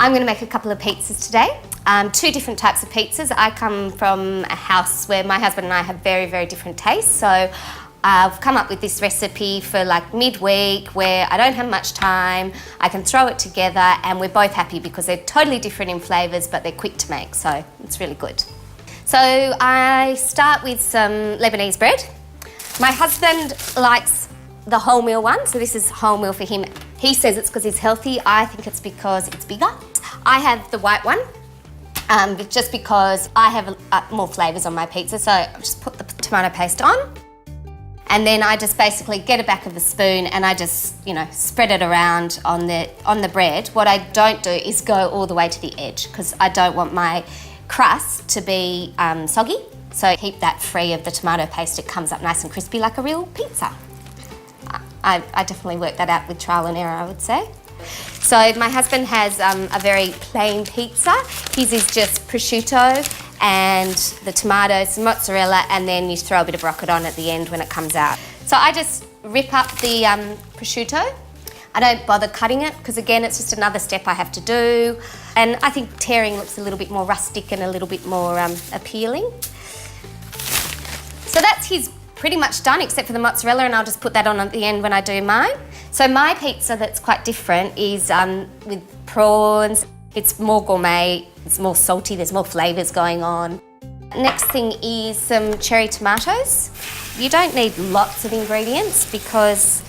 I'm going to make a couple of pizzas today. Two different types of pizzas. I come from a house where my husband and I have very, very different tastes. So I've come up with this recipe for like midweek where I don't have much time. I can throw it together and we're both happy because they're totally different in flavours, but they're quick to make. So it's really good. So I start with some Lebanese bread. My husband likes the wholemeal one, so this is wholemeal for him. He says it's because he's healthy. I think it's because it's bigger. I have the white one, just because I have more flavours on my pizza. So I just put the tomato paste on, and then I just basically get a back of the spoon and I just, spread it around on the bread. What I don't do is go all the way to the edge because I don't want my crust to be soggy. So keep that free of the tomato paste. It comes up nice and crispy like a real pizza. I definitely worked that out with trial and error, I would say. So my husband has a very plain pizza. His is just prosciutto and the tomatoes, mozzarella, and then you throw a bit of rocket on at the end when it comes out. So I just rip up the prosciutto. I don't bother cutting it because, again, it's just another step I have to do. And I think tearing looks a little bit more rustic and a little bit more appealing. So that's his pretty much done except for the mozzarella, and I'll just put that on at the end when I do mine. So my pizza that's quite different is with prawns. It's more gourmet, it's more salty, there's more flavours going on. Next thing is some cherry tomatoes. You don't need lots of ingredients because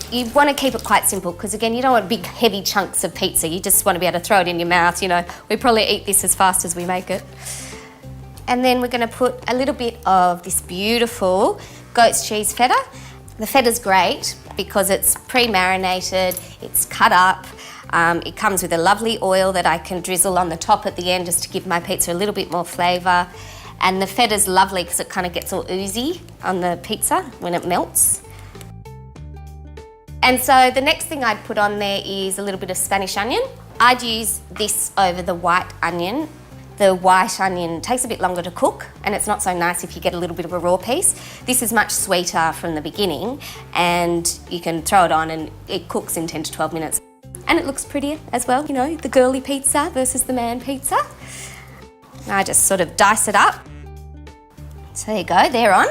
you want to keep it quite simple because, again, you don't want big heavy chunks of pizza. You just want to be able to throw it in your mouth. We probably eat this as fast as we make it. And then we're going to put a little bit of this beautiful goat's cheese feta. The feta's great because it's pre-marinated, it's cut up, it comes with a lovely oil that I can drizzle on the top at the end just to give my pizza a little bit more flavour. And the feta's lovely because it kind of gets all oozy on the pizza when it melts. And so the next thing I'd put on there is a little bit of Spanish onion. I'd use this over the white onion. The white onion takes a bit longer to cook and it's not so nice if you get a little bit of a raw piece. This is much sweeter from the beginning and you can throw it on and it cooks in 10 to 12 minutes. And it looks prettier as well, the girly pizza versus the man pizza. And I just sort of dice it up. So there you go, they're on.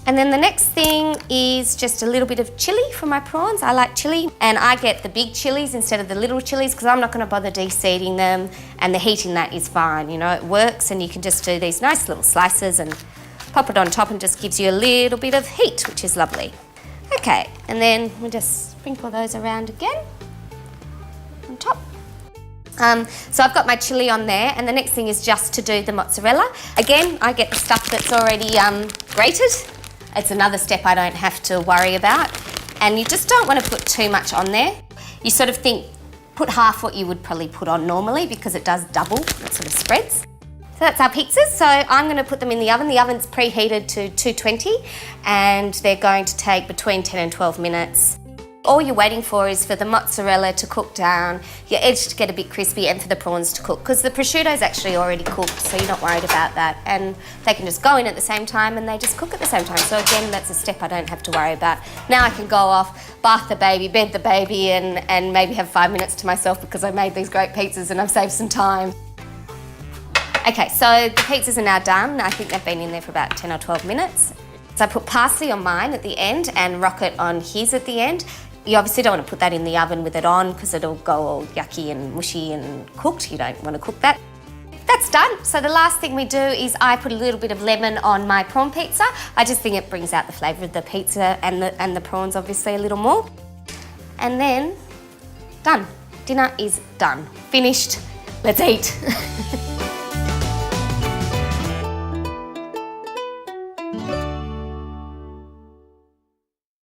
And then the next thing is just a little bit of chilli for my prawns. I like chilli, and I get the big chilies instead of the little chilies because I'm not going to bother de-seeding them, and the heat in that is fine, it works, and you can just do these nice little slices and pop it on top and just gives you a little bit of heat, which is lovely. Okay, and then we just sprinkle those around again on top. So I've got my chilli on there, and the next thing is just to do the mozzarella. Again, I get the stuff that's already grated. It's another step I don't have to worry about. And you just don't want to put too much on there. You sort of think, put half what you would probably put on normally because it does double, it sort of spreads. So that's our pizzas. So I'm going to put them in the oven. The oven's preheated to 220 and they're going to take between 10 and 12 minutes. All you're waiting for is for the mozzarella to cook down, your edge to get a bit crispy, and for the prawns to cook because the prosciutto's actually already cooked, so you're not worried about that. And they can just go in at the same time and they just cook at the same time. So again, that's a step I don't have to worry about. Now I can go off, bath the baby, bed the baby, and maybe have 5 minutes to myself because I made these great pizzas and I've saved some time. Okay, so the pizzas are now done. I think they've been in there for about 10 or 12 minutes. So I put parsley on mine at the end and rocket on his at the end. You obviously don't want to put that in the oven with it on because it'll go all yucky and mushy and cooked. You don't want to cook that. That's done. So the last thing we do is I put a little bit of lemon on my prawn pizza. I just think it brings out the flavour of the pizza and the prawns obviously a little more. And then, done. Dinner is done. Finished. Let's eat.